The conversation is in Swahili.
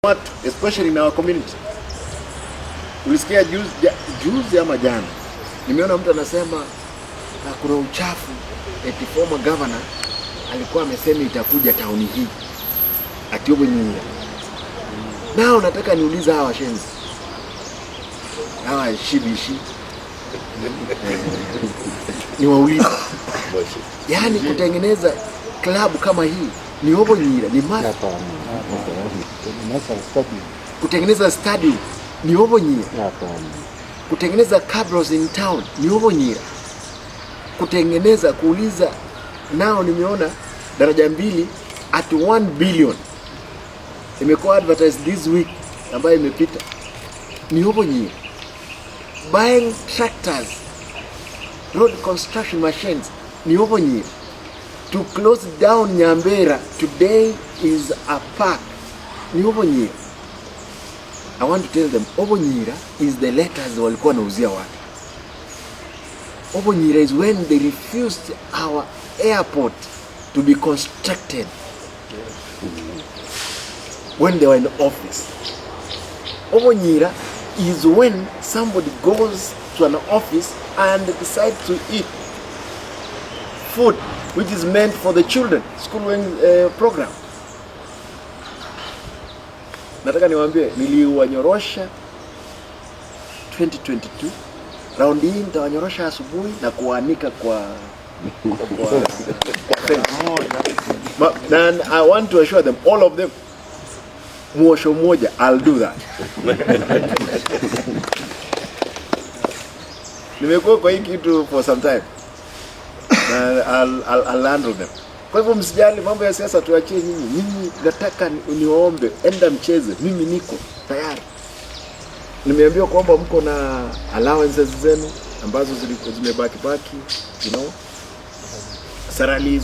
What, especially in our community. Ulisikia juzi ama jana, nimeona mtu anasema na kuna uchafu eti former governor alikuwa amesema itakuja tauni hii ati Obonyi. Nao nataka niuliza hawa shenzi, hawa shibishi niwaulize, yani kutengeneza klabu kama hii ni Obonyi, ni mara kutengeneza stadium ni Obonyi, kutengeneza cabros in town ni Obonyi, kutengeneza kuuliza. Nao nimeona daraja mbili at 1 billion imekuwa advertised this week ambayo imepita, ni Obonyi. Buying tractors, road construction machines ni Obonyi. To close down Nyambera today is a park ni Obonyi. I want to tell them Obonyi is the letters walikuwa nauzia watu. Obonyi is when they refused our airport to be constructed when they were in office. Obonyi is when somebody goes to an office and decides to eat food which is meant for the children school program. Nataka niwaambie niliwanyorosha 2022, round hii nitawanyorosha asubuhi na kuanika kwa and I want to assure them, all of them, muosho moja, I'll do that. Nimekuwa kwa hii kitu for some time and I'll handle them. Kwa hivyo msijali mambo ya siasa, tuachie nyinyi. Nyinyi nataka niwaombe, enda mcheze, mimi niko tayari. Nimeambiwa kwamba mko na allowances zenu ambazo zimebaki, you know, salaries